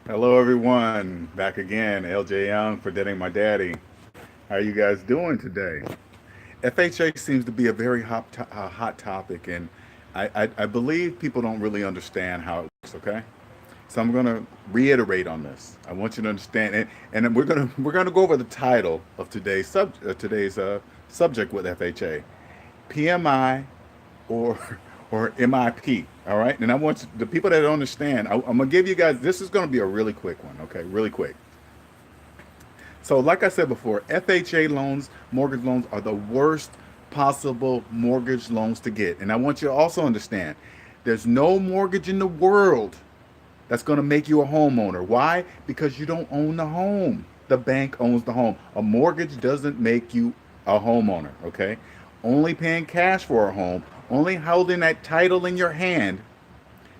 Hello, everyone. Back again. LJ Young for DebtAintMyDaddy. How are you guys doing today? FHA seems to be a very hot topic, and I believe people don't really understand how it works. Okay, so I'm going to reiterate on this. I want you to understand, and then we're gonna go over the title of today's subject with FHA, PMI or MIP. All right, and I want the people that don't understand. I'm gonna give you guys. This is gonna be a really quick one. Okay, really quick. So, like I said before, FHA loans, mortgage loans, are the worst possible mortgage loans to get. And I want you to also understand, there's no mortgage in the world that's going to make you a homeowner. Why? Because you don't own the home. The bank owns the home. A mortgage doesn't make you a homeowner, okay? Only paying cash for a home, only holding that title in your hand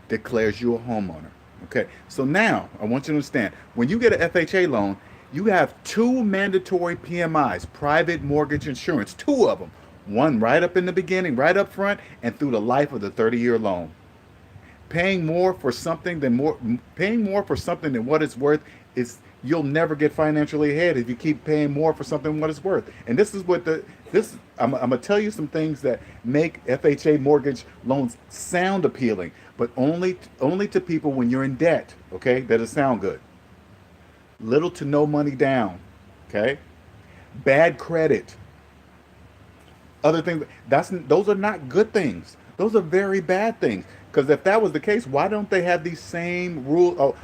declares you a homeowner. Okay, so now I want you to understand, when you get an FHA loan, you have two mandatory PMIs, private mortgage insurance, two of them. One right up in the beginning, right up front, and through the life of the 30-year loan. Paying more for something than what it's worth is, you'll never get financially ahead if you keep paying more for something than what it's worth. And this is what the this I'm gonna tell you some things that make FHA mortgage loans sound appealing, but only to people when you're in debt. Okay, that it sound good. Little to no money down. Okay, bad credit. Other things, those are not good things. Those are very bad things. Because if that was the case, why don't they have these same rules?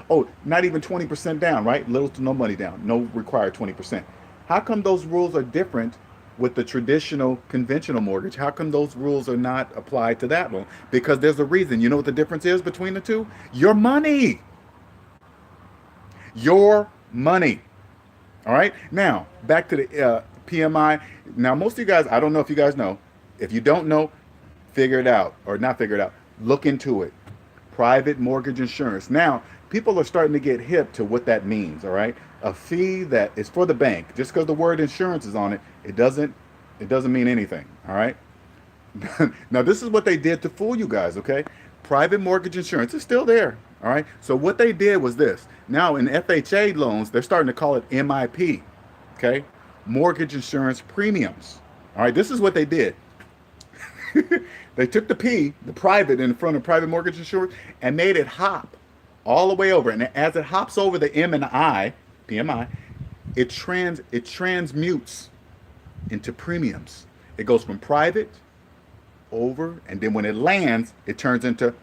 Not even 20% down, right? Little to no money down. No required 20%. How come those rules are different with the traditional conventional mortgage? How come those rules are not applied to that one? Because there's a reason. You know what the difference is between the two? Your money. Your money. All right. Now, back to the PMI. Now, most of you guys, I don't know if you guys know. If you don't know, figure it out, or not figure it out. Look into it. Private mortgage insurance. Now, people are starting to get hip to what that means. All right. A fee that is for the bank. Just because the word insurance is on it, it doesn't mean anything. All right. Now, this is what they did to fool you guys. Okay. Private mortgage insurance is still there. All right. So what they did was this. Now in FHA loans, they're starting to call it MIP. Okay. Mortgage insurance premiums. All right. This is what they did. They took the P, the private, in front of private mortgage insurance, and made it hop all the way over. And as it hops over the M and the I, PMI, it transmutes into premiums. It goes from private over, and then when it lands, it turns into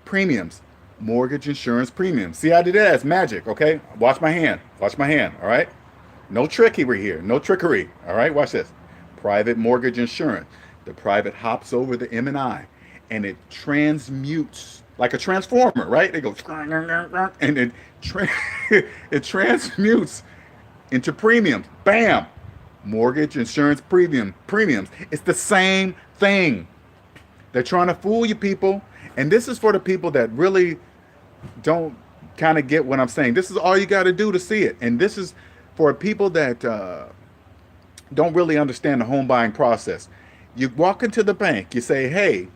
premiums, mortgage insurance premiums. See how I did that? That's magic. Okay, watch my hand. Watch my hand. All right. No trickery here. No trickery. All right. Watch this. Private mortgage insurance. The private hops over the M and it transmutes like a transformer. Right? It goes and it transmutes into premiums. Bam. Mortgage insurance premiums. It's the same thing. They're trying to fool you people. And this is for the people that really don't kind of get what I'm saying. This is all you got to do to see it. And this is for people that don't really understand the home buying process. You walk into the bank, you say, hey,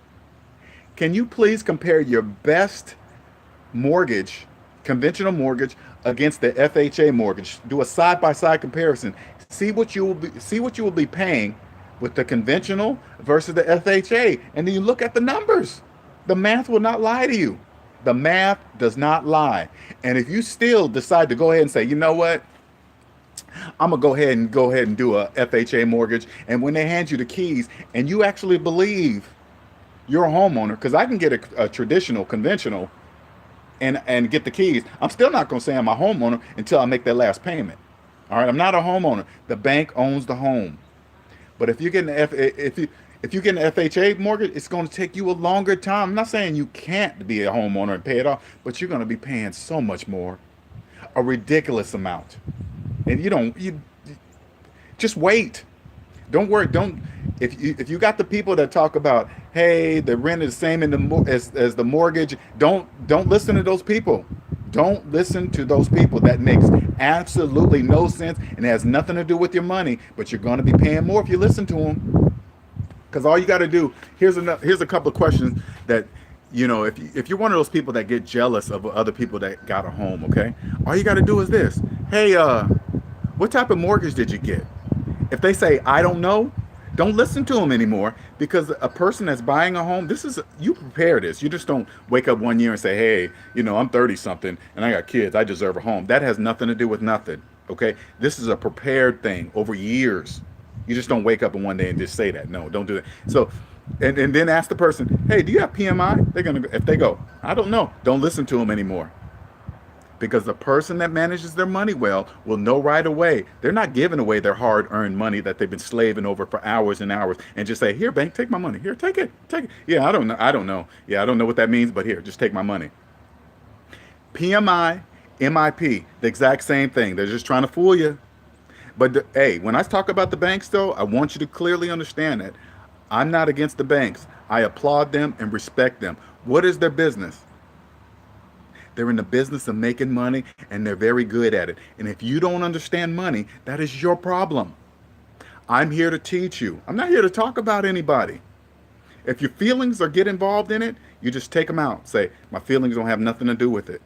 can you please compare your best mortgage, conventional mortgage, against the FHA mortgage? Do a side-by-side comparison. See what you will be paying with the conventional versus the FHA, and then you look at the numbers. The math will not lie to you. The math does not lie. And if you still decide to go ahead and say, you know what, I'm gonna go ahead and do a FHA mortgage, and when they hand you the keys, and you actually believe you're a homeowner, because I can get a traditional, conventional, and get the keys. I'm still not gonna say I'm a homeowner until I make that last payment. All right, I'm not a homeowner. The bank owns the home. But if you're getting if you get an FHA mortgage, it's going to take you a longer time. I'm not saying you can't be a homeowner and pay it off, but you're going to be paying so much more, a ridiculous amount. And you just wait. Don't worry. Don't if you got the people that talk about, hey, the rent is the same in as the mortgage. Don't listen to those people. Don't listen to those people. That makes absolutely no sense and has nothing to do with your money. But you're going to be paying more if you listen to them. Because all you got to do, here's a couple of questions that if you're one of those people that get jealous of other people that got a home, okay, all you got to do is this. Hey, what type of mortgage did you get? If they say I don't know, don't listen to them anymore, because a person that's buying a home, you prepare this. You just don't wake up one year and say, hey, I'm 30 something and I got kids, I deserve a home. That has nothing to do with nothing. Okay, this is a prepared thing over years. You just don't wake up in one day and just say that. No, don't do that. So, and then ask the person, hey, do you have PMI? If they go, I don't know, don't listen to them anymore. Because the person that manages their money well will know right away. They're not giving away their hard-earned money that they've been slaving over for hours and hours and just say, here, bank, take my money. Here, take it. Take it. Yeah, I don't know. I don't know. Yeah, I don't know what that means, but here, just take my money. PMI, MIP, the exact same thing. They're just trying to fool you. But hey, when I talk about the banks, though, I want you to clearly understand that I'm not against the banks. I applaud them and respect them. What is their business? They're in the business of making money, and they're very good at it. And if you don't understand money, that is your problem. I'm here to teach you. I'm not here to talk about anybody. If your feelings get involved in it, you just take them out. Say, my feelings don't have nothing to do with it.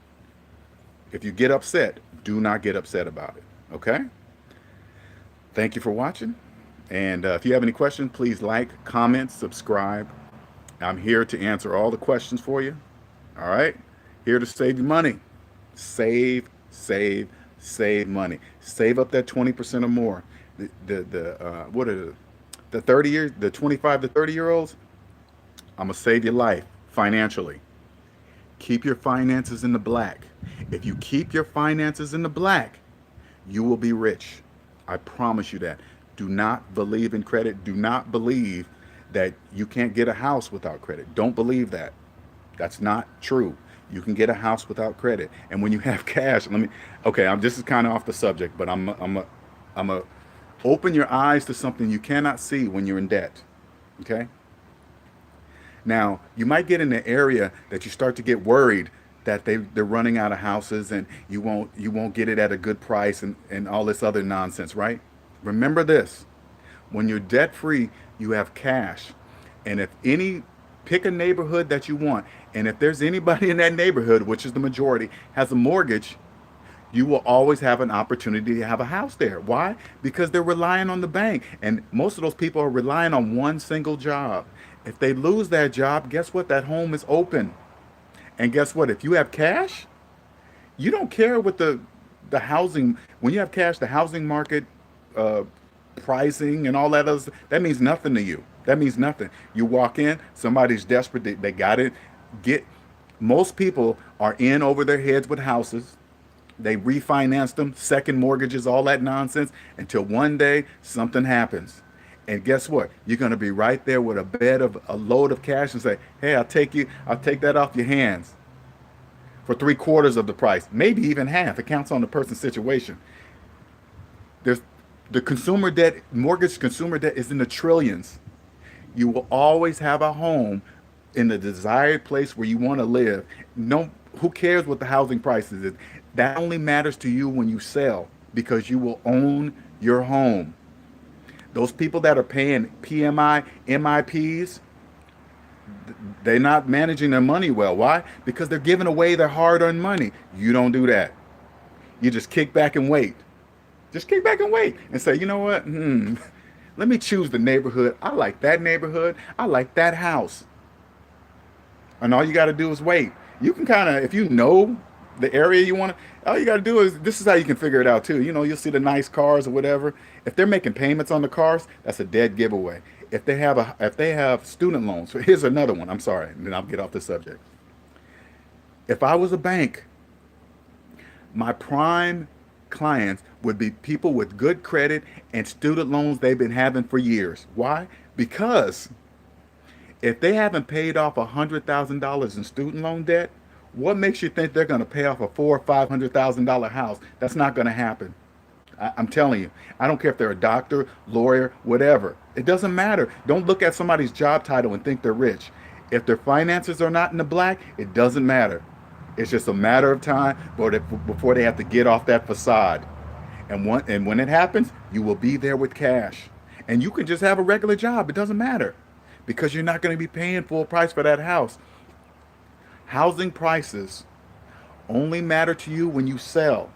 If you get upset, do not get upset about it. Okay? Thank you for watching. And if you have any questions, please like, comment, subscribe. I'm here to answer all the questions for you. All right? Here to save you money. Save money. Save up that 20% or more. What are the 30 years, the 25 to 30-year-olds? I'm gonna save your life financially. Keep your finances in the black. If you keep your finances in the black, you will be rich. I promise you that. Do not believe in credit. Do not believe that you can't get a house without credit. Don't believe that. That's not true. You can get a house without credit. And when you have cash, this is kind of off the subject, but I'm a open your eyes to something you cannot see when you're in debt. Okay? Now, you might get in the area that you start to get worried that they're running out of houses and you won't get it at a good price and all this other nonsense, right? Remember this. When you're debt free, you have cash. And pick a neighborhood that you want. And if there's anybody in that neighborhood, which is the majority, has a mortgage, you will always have an opportunity to have a house there. Why? Because they're relying on the bank. And most of those people are relying on one single job. If they lose that job, guess what? That home is open. And guess what? If you have cash, you don't care what the housing, when you have cash, the housing market pricing and all that other, that means nothing to you. That means nothing. You walk in, somebody's desperate, they got it. Most people are in over their heads with houses. They refinance them, second mortgages, all that nonsense, until one day something happens. And guess what? You're going to be right there with a load of cash and say, hey, I'll take that off your hands for 3/4 of the price, maybe even half. It counts on the person's situation. There's the consumer debt, mortgage consumer debt is in the trillions. You will always have a home in the desired place where you want to live. No, who cares what the housing prices is? That only matters to you when you sell, because you will own your home. Those people that are paying PMI, MIPs, they're not managing their money well. Why? Because they're giving away their hard-earned money. You don't do that. You just kick back and wait. Just kick back and wait and say, you know what? Let me choose the neighborhood. I like that neighborhood. I like that house. And all you got to do is wait. You can kind of, if you know the area you want to, all you got to do is, this is how you can figure it out too. You'll see the nice cars or whatever. If they're making payments on the cars, that's a dead giveaway. If they have student loans, so here's another one. I'm sorry, and then I'll get off the subject. If I was a bank, my prime clients would be people with good credit and student loans they've been having for years. Why? Because if they haven't paid off $100,000 in student loan debt, what makes you think they're going to pay off a $400,000 or $500,000 house? That's not going to happen. I'm telling you. I don't care if they're a doctor, lawyer, whatever. It doesn't matter. Don't look at somebody's job title and think they're rich. If their finances are not in the black, it doesn't matter. It's just a matter of time before they have to get off that facade. And when it happens, you will be there with cash. And you can just have a regular job. It doesn't matter, because you're not going to be paying full price for that house. Housing prices only matter to you when you sell.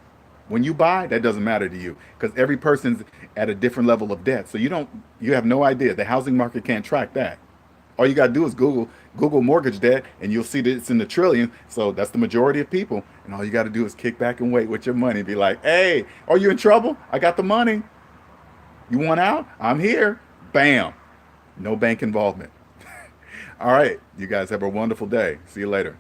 When you buy, that doesn't matter to you because every person's at a different level of debt. So you have no idea. The housing market can't track that. All you got to do is Google mortgage debt, and you'll see that it's in the trillion. So that's the majority of people. And all you got to do is kick back and wait with your money. Be like, hey, are you in trouble? I got the money. You want out? I'm here. Bam. No bank involvement. All right. You guys have a wonderful day. See you later.